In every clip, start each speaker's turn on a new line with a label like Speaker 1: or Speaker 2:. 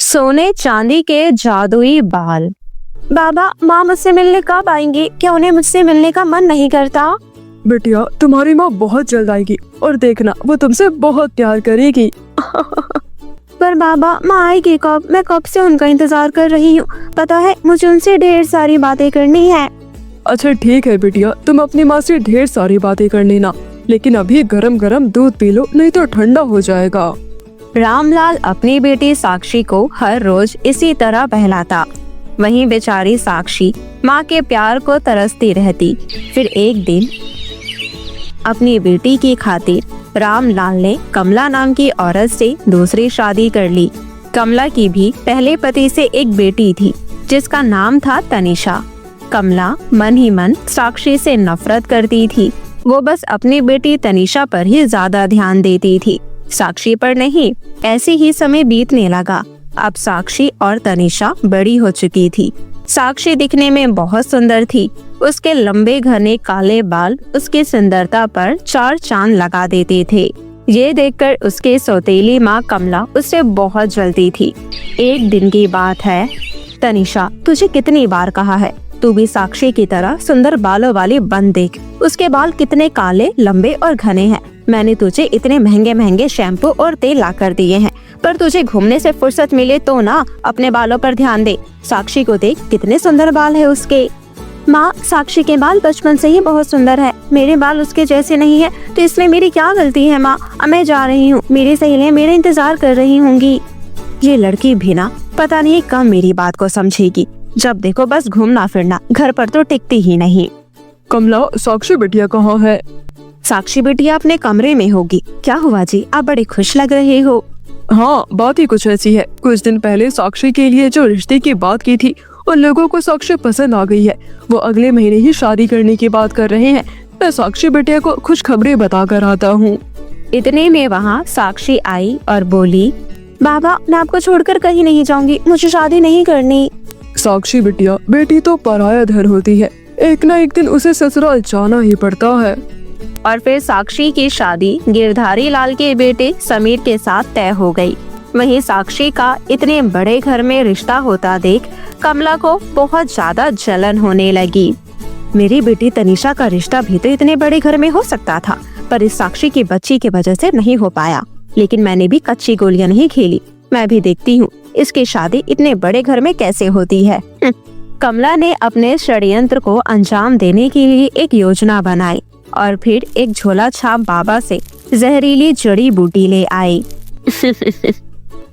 Speaker 1: सोने चांदी के जादुई बाल। बाबा, माँ मुझसे मिलने कब आएंगी? क्या उन्हें मुझसे मिलने का मन नहीं करता?
Speaker 2: बिटिया, तुम्हारी माँ बहुत जल्द आएगी और देखना वो तुमसे बहुत प्यार करेगी।
Speaker 1: पर बाबा, माँ आएगी कब? मैं कब से उनका इंतजार कर रही हूँ। पता है, मुझे उनसे ढेर सारी बातें करनी है।
Speaker 2: अच्छा ठीक है बिटिया, तुम अपनी माँ से ढेर सारी बातें कर लेना, लेकिन अभी गरम गरम दूध पी लो, नहीं तो ठंडा हो जाएगा।
Speaker 1: रामलाल अपनी बेटी साक्षी को हर रोज इसी तरह बहलाता। वहीं बेचारी साक्षी माँ के प्यार को तरसती रहती। फिर एक दिन अपनी बेटी की खातिर रामलाल ने कमला नाम की औरत से दूसरी शादी कर ली। कमला की भी पहले पति से एक बेटी थी जिसका नाम था तनिषा। कमला मन ही मन साक्षी से नफरत करती थी। वो बस अपनी बेटी तनिषा पर ही ज्यादा ध्यान देती थी, साक्षी पर नहीं। ऐसे ही समय बीतने लगा। अब साक्षी और तनिषा बड़ी हो चुकी थी। साक्षी दिखने में बहुत सुंदर थी। उसके लंबे घने काले बाल उसकी सुंदरता पर चार चांद लगा देते थे। ये देखकर उसके सौतेली माँ कमला उससे बहुत जलती थी। एक दिन की बात है, तनिषा, तुझे कितनी बार कहा है, तू भी साक्षी की तरह सुंदर बालों वाली बन देख। उसके बाल कितने काले, लंबे और घने हैं। मैंने तुझे इतने महंगे महंगे शैम्पू और तेल ला कर दिए हैं, पर तुझे घूमने से फुर्सत मिले तो ना अपने बालों पर ध्यान दे। साक्षी को देख, कितने सुंदर बाल है उसके। माँ, साक्षी के बाल बचपन से ही बहुत सुंदर है। मेरे बाल उसके जैसे नहीं है, तो इसमें मेरी क्या गलती है? माँ, अब मैं जा रही हूँ, मेरी सहेलियाँ मेरे इंतजार कर रही होंगी। ये लड़की भी ना पता नहीं कब मेरी बात को समझेगी। जब देखो बस घूमना फिरना, घर पर तो टिकती ही नहीं।
Speaker 2: कमला, साक्षी बिटिया कहाँ है?
Speaker 1: साक्षी बिटिया अपने कमरे में होगी। क्या हुआ जी, आप बड़े खुश लग रहे हो।
Speaker 2: हाँ, बात ही कुछ ऐसी है। कुछ दिन पहले साक्षी के लिए जो रिश्ते की बात की थी, उन लोगों को साक्षी पसंद आ गई है। वो अगले महीने ही शादी करने की बात कर रहे हैं। मैं साक्षी बिटिया को खुश खबरें बता कर आता हूँ।
Speaker 1: इतने में वहाँ साक्षी आई और बोली, बाबा, मैं आपको छोड़कर कहीं नहीं जाऊंगी, मुझे शादी नहीं करनी।
Speaker 2: साक्षी बिटिया, बेटी तो पराया धन होती है, एक न एक दिन उसे ससुराल जाना ही पड़ता है।
Speaker 1: और फिर साक्षी की शादी गिरधारी लाल के बेटे समीर के साथ तय हो गई। वहीं साक्षी का इतने बड़े घर में रिश्ता होता देख कमला को बहुत ज्यादा जलन होने लगी। मेरी बेटी तनिषा का रिश्ता भी तो इतने बड़े घर में हो सकता था, पर इस साक्षी की बच्ची की वजह से नहीं हो पाया। लेकिन मैंने भी कच्ची गोलियां नहीं खेली, मैं भी देखती हूँ इसकी शादी इतने बड़े घर में कैसे होती है। कमला ने अपने षड्यंत्र को अंजाम देने के लिए एक योजना बनाई और फिर एक झोला छाप बाबा से जहरीली जड़ी बूटी ले आई।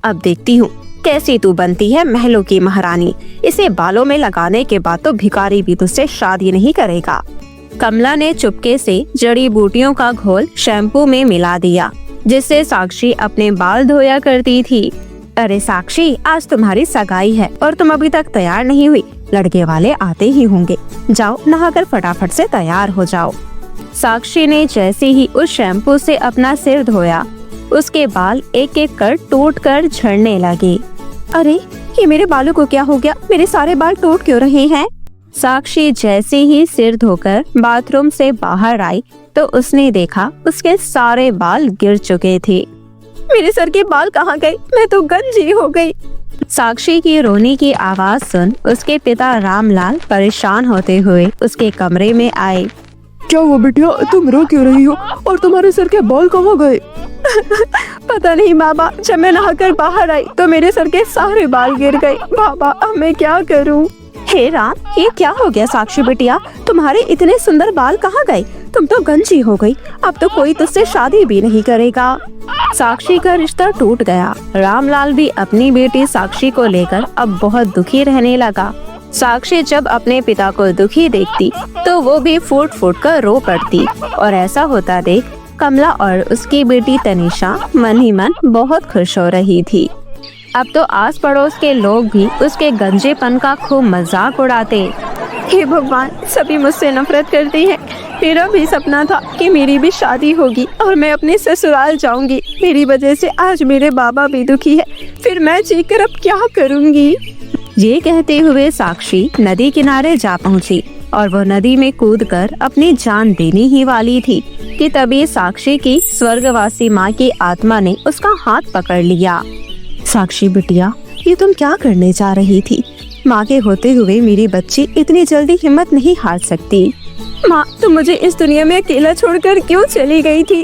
Speaker 1: अब देखती हूँ कैसी तू बनती है महलों की महारानी। इसे बालों में लगाने के बाद तो भिखारी भी तुझसे शादी नहीं करेगा। कमला ने चुपके से जड़ी बूटियों का घोल शैम्पू में मिला दिया, जिससे साक्षी अपने बाल धोया करती थी। अरे साक्षी, आज तुम्हारी सगाई है और तुम अभी तक तैयार नहीं हुई। लड़के वाले आते ही होंगे, जाओ नहाकर फटाफट से तैयार हो जाओ। साक्षी ने जैसे ही उस शैम्पू से अपना सिर धोया, उसके बाल एक एक कर टूट कर झड़ने लगे। अरे, ये मेरे बालों को क्या हो गया? मेरे सारे बाल टूट क्यों रहे हैं? साक्षी जैसे ही सिर धोकर बाथरूम से बाहर आई तो उसने देखा उसके सारे बाल गिर चुके थे। मेरे सर के बाल कहाँ गए? मैं तो गंजी हो गई। साक्षी की रोने की आवाज सुन उसके पिता रामलाल परेशान होते हुए उसके कमरे में आए।
Speaker 2: क्या हुआ बिटिया, तुम रो क्यों रही हो और तुम्हारे सर के बाल कहाँ गए?
Speaker 1: पता नहीं बाबा, जब मैं नहाकर बाहर आई तो मेरे सर के सारे बाल गिर गए। बाबा, अब मैं क्या करूं? हे राम, ये क्या हो गया साक्षी बिटिया? तुम्हारे इतने सुंदर बाल कहाँ गए? तुम तो गंजी हो गई। अब तो कोई तुझसे शादी भी नहीं करेगा। साक्षी का रिश्ता टूट गया। रामलाल भी अपनी बेटी साक्षी को लेकर अब बहुत दुखी रहने लगा। साक्षी जब अपने पिता को दुखी देखती तो वो भी फूट फूट कर रो पड़ती। और ऐसा होता देख कमला और उसकी बेटी तनिषा मन ही मन बहुत खुश हो रही थी। अब तो आस पड़ोस के लोग भी उसके गंजेपन का खूब मजाक उड़ाते। हे भगवान, सभी मुझसे नफरत करते हैं। मेरा भी सपना था कि मेरी भी शादी होगी और मैं अपने ससुराल जाऊंगी। मेरी वजह से आज मेरे बाबा भी दुखी है। फिर मैं जीकर अब क्या करूंगी? ये कहते हुए साक्षी नदी किनारे जा पहुंची और वो नदी में कूदकर अपनी जान देने ही वाली थी कि तभी साक्षी की स्वर्गवासी माँ की आत्मा ने उसका हाथ पकड़ लिया। साक्षी बिटिया, ये तुम क्या करने जा रही थी? माँ के होते हुए मेरी बच्ची इतनी जल्दी हिम्मत नहीं हार सकती। माँ, तुम मुझे इस दुनिया में अकेला छोड़कर क्यों चली गई थी?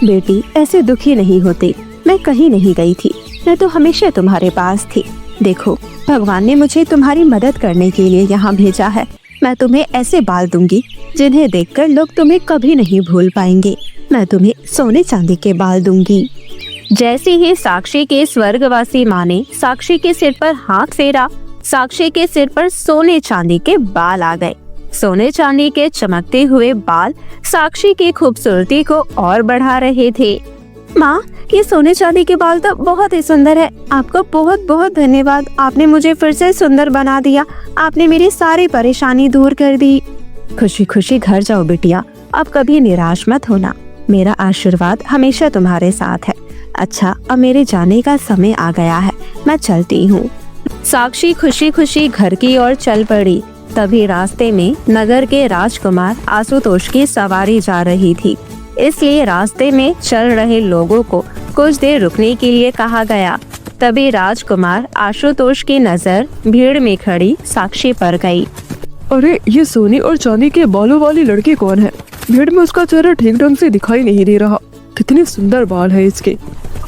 Speaker 1: बेटी, ऐसे दुखी नहीं होते। मैं कहीं नहीं गई थी, मैं तो हमेशा तुम्हारे पास थी। देखो, भगवान ने मुझे तुम्हारी मदद करने के लिए यहाँ भेजा है। मैं तुम्हें ऐसे बाल दूंगी जिन्हें देखकर लोग तुम्हें कभी नहीं भूल पाएंगे। मैं तुम्हें सोने चांदी के बाल दूंगी। जैसे ही साक्षी के स्वर्गवासी माँ ने साक्षी के सिर पर हाथ फेरा, साक्षी के सिर पर सोने चांदी के बाल आ गए। सोने चांदी के चमकते हुए बाल साक्षी की खूबसूरती को और बढ़ा रहे थे। माँ, ये सोने चांदी के बाल तो बहुत ही सुंदर है। आपका बहुत बहुत धन्यवाद। आपने मुझे फिर से सुंदर बना दिया। आपने मेरी सारी परेशानी दूर कर दी। खुशी खुशी घर जाओ बिटिया। अब कभी निराश मत होना। मेरा आशीर्वाद हमेशा तुम्हारे साथ है। अच्छा, अब मेरे जाने का समय आ गया है। मैं चलती हूँ। साक्षी खुशी खुशी घर की ओर चल पड़ी। तभी रास्ते में नगर के राजकुमार आशुतोष की सवारी जा रही थी, इसलिए रास्ते में चल रहे लोगों को कुछ देर रुकने के लिए कहा गया। तभी राजकुमार आशुतोष की नजर भीड़ में खड़ी साक्षी पर गई।
Speaker 2: अरे, ये सोने और चांदी के बालों वाली लड़की कौन है? भीड़ में उसका चेहरा ठीक ढंग से दिखाई नहीं दे रहा। कितने सुंदर बाल है इसके।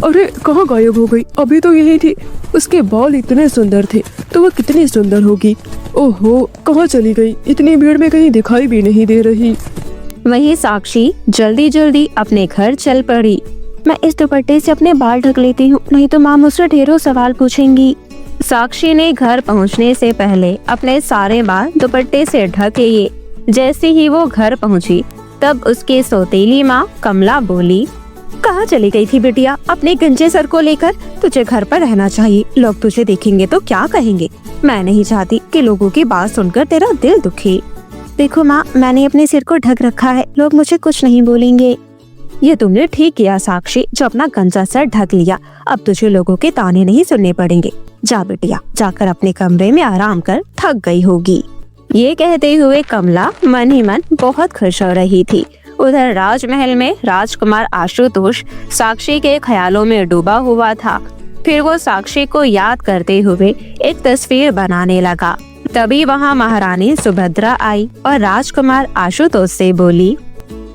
Speaker 2: अरे, कहाँ गायब हो गई? अभी तो यही थी। उसके बाल इतने सुंदर थे तो वो कितनी सुंदर होगी। ओहो, कहाँ चली गई? इतनी भीड़ में कहीं दिखाई भी नहीं दे रही।
Speaker 1: वहीं साक्षी जल्दी जल्दी अपने घर चल पड़ी। मैं इस दुपट्टे से अपने बाल ढक लेती हूँ, नहीं तो माँ मुझसे ढेरों सवाल पूछेंगी। साक्षी ने घर पहुँचने से पहले अपने सारे बाल दुपट्टे से ढक लिए। जैसे ही वो घर पहुँची तब उसके सौतेली माँ कमला बोली, कहाँ चली गई थी बिटिया अपने गंजे सर को लेकर? तुझे घर पर रहना चाहिए। लोग तुझे देखेंगे तो क्या कहेंगे? मैं नहीं चाहती कि लोगों की बात सुनकर तेरा दिल दुखे। देखो माँ, मैंने अपने सिर को ढक रखा है, लोग मुझे कुछ नहीं बोलेंगे। ये तुमने ठीक किया साक्षी, जो अपना गंजा सर ढक लिया। अब तुझे लोगों के ताने नहीं सुनने पड़ेंगे। जा बिटिया, जाकर अपने कमरे में आराम कर, थक गई होगी। ये कहते हुए कमला मन ही मन बहुत खुश हो रही थी। उधर राजमहल में राजकुमार आशुतोष साक्षी के ख्यालों में डूबा हुआ था। फिर वो साक्षी को याद करते हुए एक तस्वीर बनाने लगा। तभी वहाँ महारानी सुभद्रा आई और राजकुमार आशुतोष से बोली,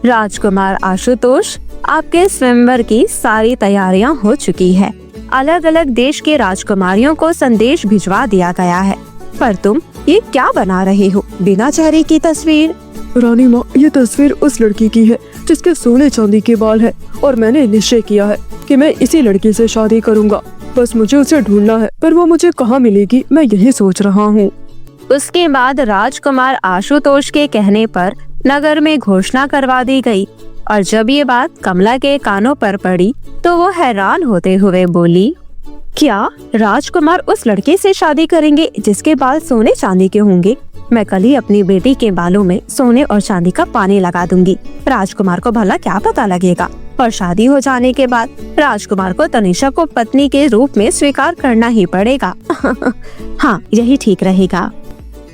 Speaker 1: राजकुमार आशुतोष, आपके स्वयंवर की सारी तैयारियां हो चुकी है। अलग अलग देश के राजकुमारियों को संदेश भिजवा दिया गया है, पर तुम ये क्या बना रहे हो? बिना चेहरे की तस्वीर।
Speaker 2: रानी माँ, ये तस्वीर उस लड़की की है जिसके सोने चांदी के बाल है, और मैंने निश्चय किया है कि मैं इसी लड़की से शादी करूँगा। बस मुझे उसे ढूंढना है, पर वो मुझे कहाँ मिलेगी, मैं यही सोच रहा हूँ।
Speaker 1: उसके बाद राजकुमार आशुतोष के कहने पर नगर में घोषणा करवा दी गई। और जब ये बात कमला के कानों पर पड़ी तो वो हैरान होते हुए बोली, क्या राजकुमार उस लड़के से शादी करेंगे जिसके बाल सोने चांदी के होंगे? मैं कल ही अपनी बेटी के बालों में सोने और चांदी का पानी लगा दूंगी। राजकुमार को भला क्या पता लगेगा? और शादी हो जाने के बाद राजकुमार को तनिषा को पत्नी के रूप में स्वीकार करना ही पड़ेगा। हाँ, यही ठीक रहेगा।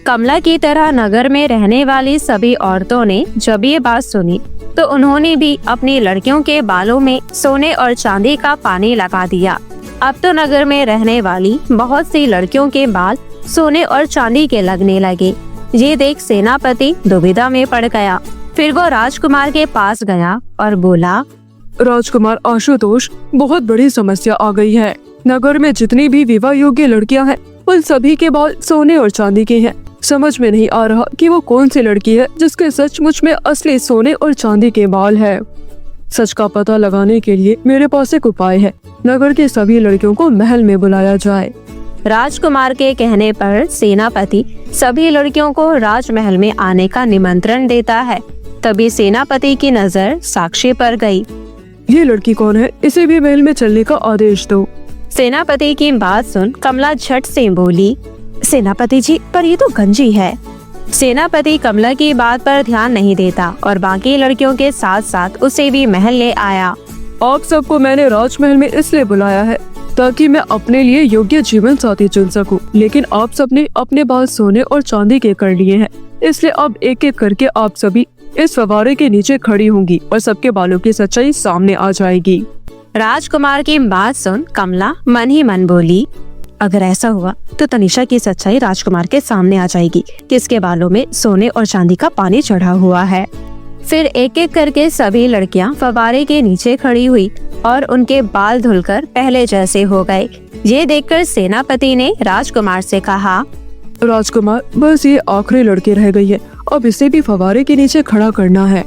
Speaker 1: कमला की तरह नगर में रहने वाली सभी औरतों ने जब ये बात सुनी तो उन्होंने भी अपनी लड़कियों के बालों में सोने और चांदी का पानी लगा दिया। अब तो नगर में रहने वाली बहुत सी लड़कियों के बाल सोने और चांदी के लगने लगे। ये देख सेनापति दुविधा में पड़ गया। फिर वो राजकुमार के पास गया और बोला,
Speaker 2: राजकुमार आशुतोष, बहुत बड़ी समस्या आ गई है। नगर में जितनी भी विवाह योग्य लड़कियां हैं, उन सभी के बाल सोने और चांदी के हैं। समझ में नहीं आ रहा कि वो कौन सी लड़की है जिसके सचमुच में असली सोने और चांदी के बाल है। सच का पता लगाने के लिए मेरे पास एक उपाय है। नगर के सभी लड़कियों को महल में बुलाया जाए।
Speaker 1: राजकुमार के कहने पर सेनापति सभी लड़कियों को राजमहल में आने का निमंत्रण देता है। तभी सेनापति की नजर साक्षी पर गई।
Speaker 2: ये लड़की कौन है? इसे भी महल में चलने का आदेश दो।
Speaker 1: सेनापति की बात सुन कमला झट से बोली, सेनापति जी, पर ये तो गंजी है। सेनापति कमला की बात पर ध्यान नहीं देता और बाकी लड़कियों के साथ साथ उसे भी महल ले आया।
Speaker 2: आप सबको मैंने राजमहल में इसलिए बुलाया है ताकि मैं अपने लिए योग्य जीवन साथी चुन सकूं। लेकिन आप सबने अपने बाल सोने और चांदी के कर लिए हैं, इसलिए अब एक एक करके आप सभी इस फव्वारे के नीचे खड़ी होंगी और सबके बालों की सच्चाई सामने आ जाएगी।
Speaker 1: राजकुमार की बात सुन कमला मन ही मन बोली, अगर ऐसा हुआ तो तनिषा की सच्चाई राजकुमार के सामने आ जाएगी कि इसके बालों में सोने और चांदी का पानी चढ़ा हुआ है। फिर एक एक करके सभी लड़कियां फव्वारे के नीचे खड़ी हुई और उनके बाल धुलकर पहले जैसे हो गए। ये देखकर सेनापति ने राजकुमार से कहा,
Speaker 2: राजकुमार, बस ये आखिरी लड़की रह गई है, अब इसे भी फव्वारे के नीचे खड़ा करना है।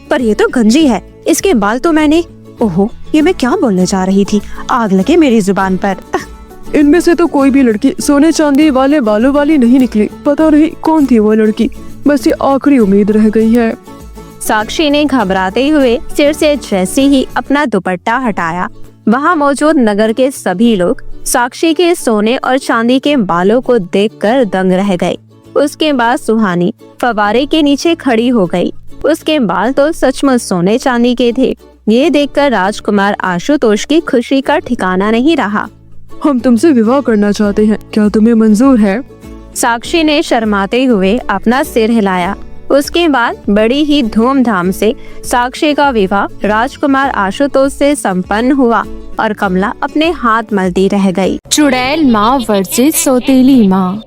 Speaker 1: पर ये तो गंजी है, इसके बाल तो मैंने, ओहो, ये मैं क्या बोलने जा रही थी, आग लगे मेरी जुबान पर।
Speaker 2: इनमें से तो कोई भी लड़की सोने चांदी वाले बालों वाली नहीं निकली। पता नहीं कौन थी वो लड़की, बस ये आखिरी उम्मीद रह गई है।
Speaker 1: साक्षी ने घबराते हुए सिर से जैसे ही अपना दुपट्टा हटाया, वहाँ मौजूद नगर के सभी लोग साक्षी के सोने और चांदी के बालों को देखकर दंग रह गए। उसके बाद सुहानी फव्वारे के नीचे खड़ी हो गई। उसके बाल तो सचमुच सोने चांदी के थे। ये देखकर राजकुमार आशुतोष की खुशी का ठिकाना नहीं रहा।
Speaker 2: हम तुमसे विवाह करना चाहते हैं, क्या तुम्हें मंजूर है?
Speaker 1: साक्षी ने शर्माते हुए अपना सिर हिलाया। उसके बाद बड़ी ही धूमधाम से साक्षी का विवाह राजकुमार आशुतोष से संपन्न हुआ और कमला अपने हाथ मलती रह गई।
Speaker 3: चुड़ैल माँ वर्सेस सौतेली माँ।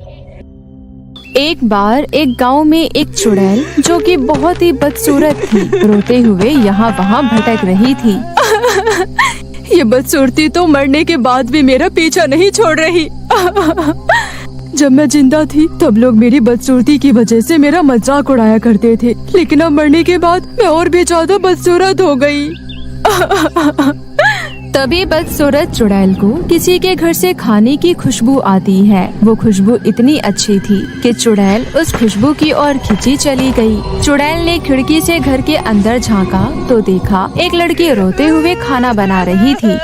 Speaker 3: एक बार एक गांव में एक चुड़ैल जो कि बहुत ही बदसूरत थी, रोते हुए यहाँ वहाँ भटक रही थी।
Speaker 2: ये बदसूरती तो मरने के बाद भी मेरा पीछा नहीं छोड़ रही। जब मैं जिंदा थी तब लोग मेरी बदसूरती की वजह से मेरा मजाक उड़ाया करते थे, लेकिन अब मरने के बाद मैं और भी ज्यादा बदसूरत हो गई।
Speaker 3: तभी बदसूरत चुड़ैल को किसी के घर से खाने की खुशबू आती है। वो खुशबू इतनी अच्छी थी कि चुड़ैल उस खुशबू की ओर खिंची चली गई। चुड़ैल ने खिड़की से घर के अंदर झांका तो देखा एक लड़की रोते हुए खाना बना रही थी।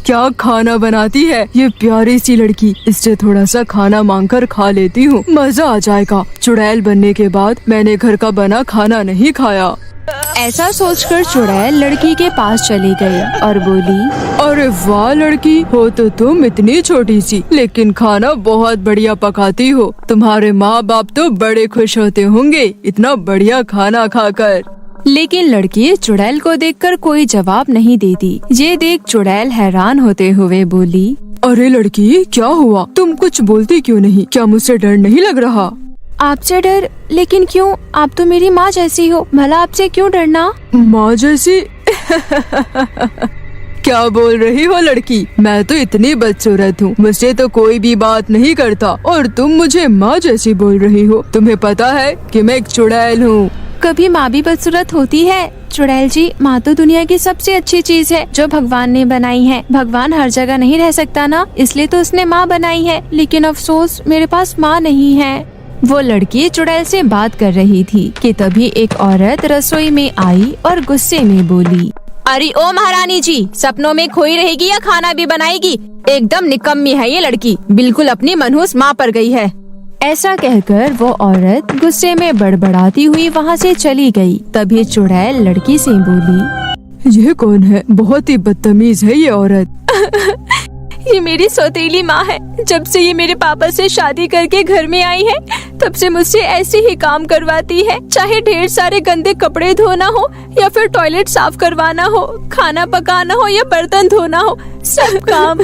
Speaker 2: क्या खाना बनाती है ये प्यारी सी लड़की, इससे थोड़ा सा खाना मांगकर खा लेती हूँ, मजा आ जाएगा। चुड़ैल बनने के बाद मैंने घर का बना खाना नहीं खाया।
Speaker 3: ऐसा सोचकर चुड़ैल लड़की के पास चली गई और बोली,
Speaker 2: अरे वाह लड़की, हो तो तुम इतनी छोटी सी, लेकिन खाना बहुत बढ़िया पकाती हो। तुम्हारे माँ बाप तो बड़े खुश होते होंगे इतना बढ़िया खाना खाकर।
Speaker 3: लेकिन लड़की चुड़ैल को देखकर कोई जवाब नहीं देती। ये देख चुड़ैल हैरान होते हुए बोली,
Speaker 2: अरे लड़की, क्या हुआ? तुम कुछ बोलती क्यों नहीं? क्या मुझसे डर नहीं लग रहा?
Speaker 3: आपसे डर? लेकिन क्यों? आप तो मेरी माँ जैसी हो, भला आपसे क्यों डरना?
Speaker 2: माँ जैसी? क्या बोल रही हो लड़की? मैं तो इतनी बदसूरत हूँ, मुझसे तो कोई भी बात नहीं करता और तुम मुझे माँ जैसी बोल रही हो। तुम्हें पता है कि मैं एक चुड़ैल हूँ।
Speaker 3: कभी माँ भी बदसूरत होती है? चुड़ैल जी, माँ तो दुनिया की सबसे अच्छी चीज है जो भगवान ने बनाई है। भगवान हर जगह नहीं रह सकता ना, इसलिए तो उसने माँ बनाई है। लेकिन अफसोस मेरे पास माँ नहीं है। वो लड़की चुड़ैल से बात कर रही थी कि तभी एक औरत रसोई में आई और गुस्से में बोली,
Speaker 4: अरे ओ महारानी जी, सपनों में खोई रहेगी या खाना भी बनाएगी? एकदम निकम्मी है ये लड़की, बिल्कुल अपनी मनहूस माँ पर गई है।
Speaker 3: ऐसा कहकर वो औरत गुस्से में बड़बड़ाती हुई वहाँ से चली गई। तभी चुड़ैल लड़की से बोली,
Speaker 2: ये कौन है? बहुत ही बदतमीज है ये औरत।
Speaker 4: ये मेरी सौतेली माँ है। जब से ये मेरे पापा से शादी करके घर में आई है, तब से मुझसे ऐसे ही काम करवाती है। चाहे ढेर सारे गंदे कपड़े धोना हो या फिर टॉयलेट साफ करवाना हो, खाना पकाना हो या बर्तन धोना हो, सब काम।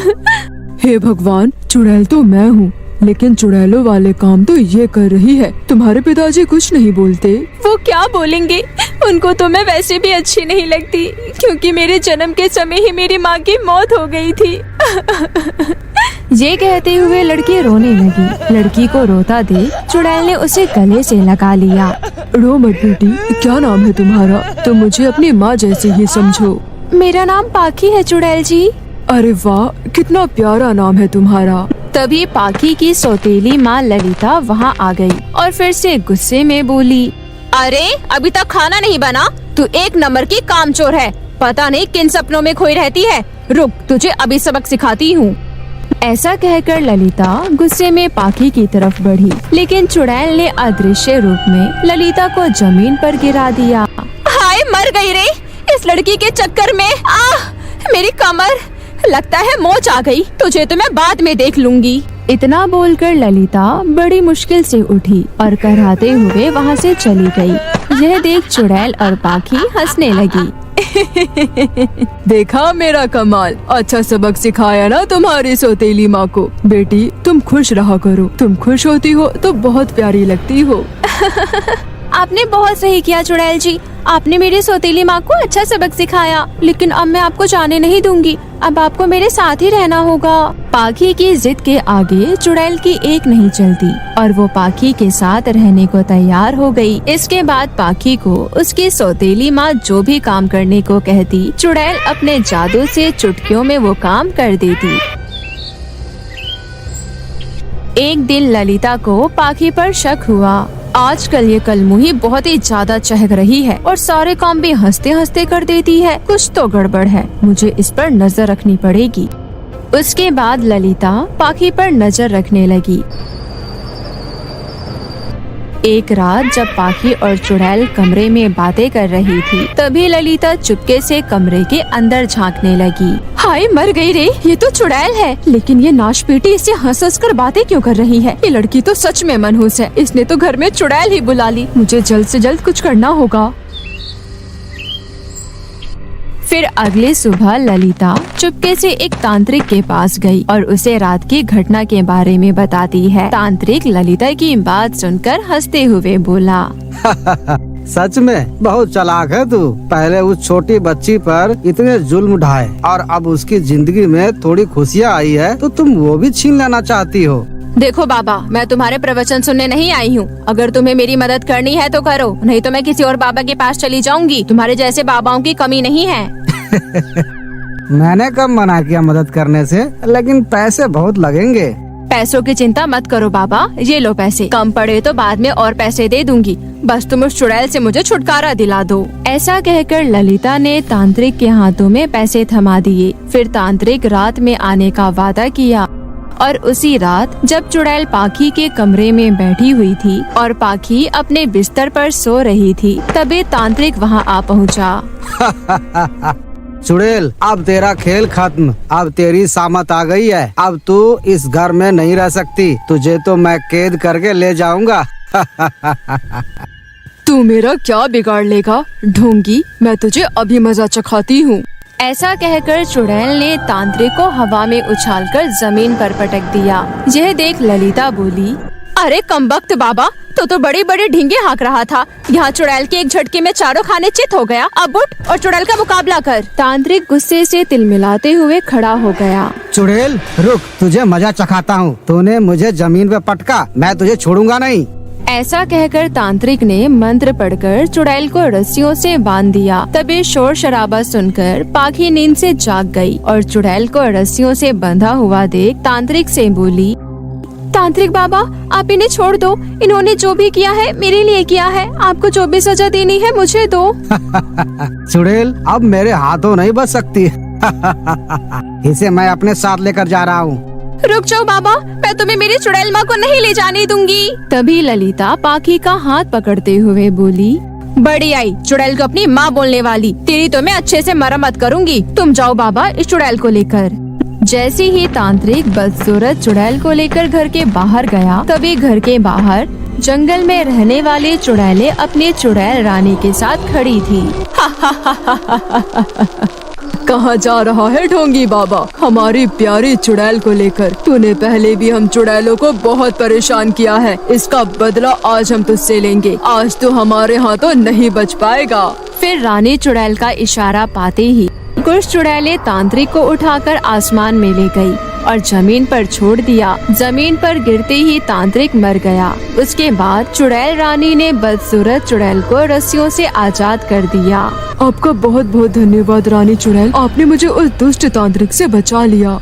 Speaker 2: हे भगवान, चुड़ैल तो मैं हूँ, लेकिन चुड़ैलों वाले काम तो ये कर रही है। तुम्हारे पिताजी कुछ नहीं बोलते?
Speaker 4: वो क्या बोलेंगे? उनको तो मैं वैसे भी अच्छी नहीं लगती, क्योंकि मेरे जन्म के समय ही मेरी माँ की मौत हो गई थी।
Speaker 3: ये कहते हुए लड़की रोने लगी। लड़की को रोता देख चुड़ैल ने उसे गले से लगा लिया।
Speaker 2: रो मत बेटी, क्या नाम है तुम्हारा? तुम मुझे अपनी माँ जैसे ही समझो।
Speaker 3: मेरा नाम पाखी है चुड़ैल जी।
Speaker 2: अरे वाह, कितना प्यारा नाम है तुम्हारा।
Speaker 3: तभी पाखी की सौतेली माँ ललिता वहाँ आ गई और फिर से गुस्से में बोली,
Speaker 4: अरे अभी तक खाना नहीं बना? तू एक नंबर की कामचोर है, पता नहीं किन सपनों में खोई रहती है। रुक, तुझे अभी सबक सिखाती हूँ।
Speaker 3: ऐसा कहकर ललिता गुस्से में पाखी की तरफ बढ़ी, लेकिन चुड़ैल ने अदृश्य रूप में ललिता को जमीन पर गिरा दिया।
Speaker 4: हाय, मर गई रे इस लड़की के चक्कर में। मेरी कमर, लगता है मोच आ गई। तुझे तो मैं बाद में देख लूंगी।
Speaker 3: इतना बोलकर ललिता बड़ी मुश्किल से उठी और कराहते हुए वहाँ से चली गई। यह देख चुड़ैल और पाखी हंसने लगी।
Speaker 2: देखा मेरा कमाल, अच्छा सबक सिखाया ना तुम्हारी सौतेली माँ को। बेटी तुम खुश रहा करो, तुम खुश होती हो तो बहुत प्यारी लगती हो।
Speaker 3: आपने बहुत सही किया चुड़ैल जी, आपने मेरी सौतेली माँ को अच्छा सबक सिखाया। लेकिन अब मैं आपको जाने नहीं दूंगी, अब आपको मेरे साथ ही रहना होगा। पाखी की जिद के आगे चुड़ैल की एक नहीं चलती और वो पाखी के साथ रहने को तैयार हो गई। इसके बाद पाखी को उसकी सौतेली माँ जो भी काम करने को कहती, चुड़ैल अपने जादू से चुटकियों में वो काम कर देती। एक दिन ललिता को पाखी पर शक हुआ। आजकल ये कलमुही बहुत ही ज्यादा चहक रही है और सारे काम भी हंसते हंसते कर देती है। कुछ तो गड़बड़ है, मुझे इस पर नजर रखनी पड़ेगी। उसके बाद ललिता पाखी पर नजर रखने लगी। एक रात जब पाखी और चुड़ैल कमरे में बातें कर रही थी, तभी ललिता चुपके से कमरे के अंदर झांकने लगी।
Speaker 4: हाय मर गई रे, ये तो चुड़ैल है। लेकिन ये नाशपेटी इससे हंस हंस कर बातें क्यों कर रही है? ये लड़की तो सच में मनहूस है, इसने तो घर में चुड़ैल ही बुला ली। मुझे जल्द से जल्द कुछ करना होगा।
Speaker 3: फिर अगली सुबह ललिता चुपके से एक तांत्रिक के पास गई और उसे रात की घटना के बारे में बताती है। तांत्रिक ललिता की बात सुनकर हंसते हुए बोला,
Speaker 5: सच में बहुत चालाक है तू। पहले उस छोटी बच्ची पर इतने जुल्म ढाए और अब उसकी जिंदगी में थोड़ी खुशियाँ आई है तो तुम वो भी छीन लेना चाहती हो।
Speaker 4: देखो बाबा, मैं तुम्हारे प्रवचन सुनने नहीं आई हूँ। अगर तुम्हें मेरी मदद करनी है तो करो, नहीं तो मैं किसी और बाबा के पास चली जाऊंगी। तुम्हारे जैसे बाबाओं की कमी नहीं है।
Speaker 5: मैंने कब मना किया मदद करने से, लेकिन पैसे बहुत लगेंगे।
Speaker 4: पैसों की चिंता मत करो बाबा, ये लो पैसे। कम पड़े तो बाद में और पैसे दे दूंगी, बस तुम उस चुड़ैल से मुझे छुटकारा दिला दो।
Speaker 3: ऐसा कहकर ललिता ने तांत्रिक के हाथों में पैसे थमा दिए। फिर तांत्रिक रात में आने का वादा किया और उसी रात जब चुड़ैल पाखी के कमरे में बैठी हुई थी और पाखी अपने बिस्तर पर सो रही थी, तभी तांत्रिक वहां आ पहुंचा।
Speaker 5: चुड़ैल, अब तेरा खेल खत्म। अब तेरी सामत आ गई है। अब तू इस घर में नहीं रह सकती। तुझे तो मैं कैद करके ले जाऊंगा।
Speaker 2: तू मेरा क्या बिगाड़ लेगा ढोंगी, मैं तुझे अभी मजा चखाती हूँ।
Speaker 3: ऐसा कहकर चुड़ैल ने तांत्रिक को हवा में उछालकर जमीन पर पटक दिया। यह देख ललिता बोली,
Speaker 4: अरे कमबख्त बाबा, तो बड़े बड़े ढींगे हाँक रहा था। यहाँ चुड़ैल के एक झटके में चारों खाने चित हो गया। अब उठ और चुड़ैल का मुकाबला कर।
Speaker 3: तांत्रिक गुस्से से तिलमिलाते हुए खड़ा हो गया।
Speaker 5: चुड़ैल रुक, तुझे मजा चखाता हूँ। तूने मुझे जमीन पे पटका, मैं तुझे छोड़ूंगा नहीं।
Speaker 3: ऐसा कहकर तांत्रिक ने मंत्र पढ़कर चुड़ैल को रस्सियों से बांध दिया। तभी शोर शराबा सुनकर पाखी नींद से जाग गई और चुड़ैल को रस्सियों से बंधा हुआ देख तांत्रिक से बोली,
Speaker 4: तांत्रिक बाबा, आप इन्हें छोड़ दो। इन्होंने जो भी किया है मेरे लिए किया है। आपको जो भी सजा देनी है मुझे दो।
Speaker 5: चुड़ैल अब मेरे हाथों नहीं बच सकती। इसे मैं अपने साथ लेकर जा रहा हूँ।
Speaker 4: रुक जाओ बाबा, मैं तुम्हें मेरी चुड़ैल माँ को नहीं ले जाने दूंगी।
Speaker 3: तभी ललिता पाखी का हाथ पकड़ते हुए बोली,
Speaker 4: बड़ी आई चुड़ैल को अपनी माँ बोलने वाली। तेरी तो मैं अच्छे से मरम्मत करूंगी। तुम जाओ बाबा इस चुड़ैल को लेकर।
Speaker 3: जैसे ही तांत्रिक बदसूरत चुड़ैल को लेकर घर के बाहर गया, तभी घर के बाहर जंगल में रहने वाली चुड़ैलें अपनी चुड़ैल रानी के साथ खड़ी थी।
Speaker 2: कहाँ जा रहा है ढोंगी बाबा हमारी प्यारी चुड़ैल को लेकर? तूने पहले भी हम चुड़ैलों को बहुत परेशान किया है, इसका बदला आज हम तुझसे लेंगे। आज तो हमारे हाथों नहीं बच पाएगा।
Speaker 3: फिर रानी चुड़ैल का इशारा पाते ही कुछ चुड़ैलें तांत्रिक को उठाकर आसमान में ले गई और जमीन पर छोड़ दिया। जमीन पर गिरते ही तांत्रिक मर गया। उसके बाद चुड़ैल रानी ने बदसूरत चुड़ैल को रस्सियों से आजाद कर दिया।
Speaker 2: आपका बहुत बहुत धन्यवाद रानी चुड़ैल, आपने मुझे उस दुष्ट तांत्रिक से बचा लिया।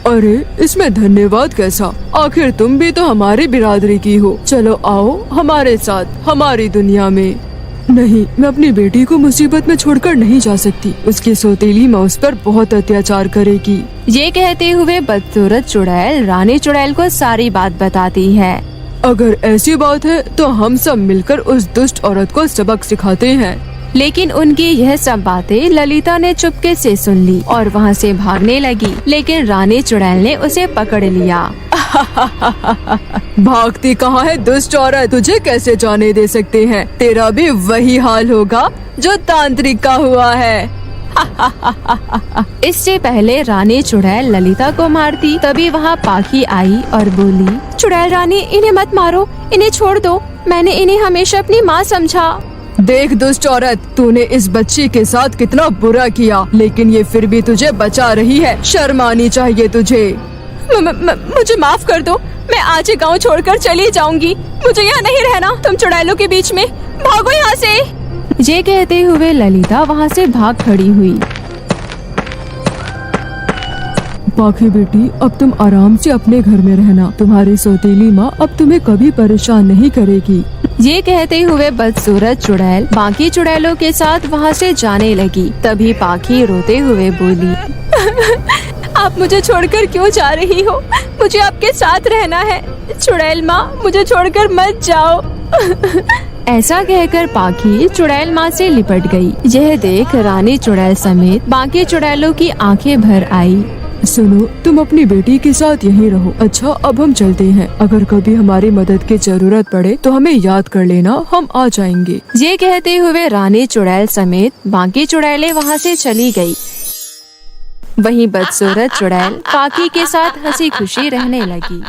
Speaker 2: अरे इसमें धन्यवाद कैसा, आखिर तुम भी तो हमारी बिरादरी की हो। चलो आओ हमारे साथ हमारी दुनिया में। नहीं, मैं अपनी बेटी को मुसीबत में छोड़कर नहीं जा सकती। उसकी सौतेली माँ उस पर बहुत अत्याचार करेगी।
Speaker 3: ये कहते हुए बदसूरत चुड़ैल रानी चुड़ैल को सारी बात बताती है।
Speaker 2: अगर ऐसी बात है तो हम सब मिलकर उस दुष्ट औरत को सबक सिखाते हैं।
Speaker 3: लेकिन उनकी यह सब बातें ललिता ने चुपके से सुन ली और वहाँ से भागने लगी। लेकिन रानी चुड़ैल ने उसे पकड़ लिया।
Speaker 2: भागती कहाँ है दुष्ट औरत, तुझे कैसे जाने दे सकते हैं? तेरा भी वही हाल होगा जो तांत्रिक का हुआ है।
Speaker 3: इससे पहले रानी चुड़ैल ललिता को मारती, तभी वहाँ पाखी आई और बोली,
Speaker 4: चुड़ैल रानी, इन्हें मत मारो, इन्हें छोड़ दो। मैंने इन्हें हमेशा अपनी माँ समझा।
Speaker 2: देख दुष्ट औरत, तूने इस बच्ची के साथ कितना बुरा किया, लेकिन ये फिर भी तुझे बचा रही है। शर्म आनी चाहिए तुझे।
Speaker 4: मुझे माफ कर दो, मैं आज ये गाँव छोड़कर चली जाऊंगी। मुझे यहाँ नहीं रहना। तुम चुड़ैलों के बीच में, भागो यहाँ से।
Speaker 3: ये कहते हुए ललिता वहाँ से भाग खड़ी हुई।
Speaker 2: पाखी बेटी, अब तुम आराम से अपने घर में रहना। तुम्हारी सौतेली माँ अब तुम्हें कभी परेशान नहीं करेगी।
Speaker 3: ये कहते हुए बदसूरत चुड़ैल बाकी चुड़ैलों के साथ वहाँ से जाने लगी। तभी पाखी रोते हुए बोली,
Speaker 4: आप मुझे छोड़कर क्यों जा रही हो? मुझे आपके साथ रहना है। चुड़ैल माँ, मुझे छोड़कर मत जाओ।
Speaker 3: ऐसा कहकर पाखी चुड़ैल माँ से लिपट गई। यह देख रानी चुड़ैल समेत बाकी चुड़ैलों की आंखें भर आई।
Speaker 2: सुनो, तुम अपनी बेटी के साथ यहीं रहो। अच्छा, अब हम चलते हैं। अगर कभी हमारी मदद की जरूरत पड़े तो हमें याद कर लेना, हम आ जाएंगे।
Speaker 3: ये कहते हुए रानी चुड़ैल समेत बाकी चुड़ैलें वहाँ से चली गई। वहीं बदसूरत चुड़ैल पाखी के साथ हंसी खुशी रहने लगी।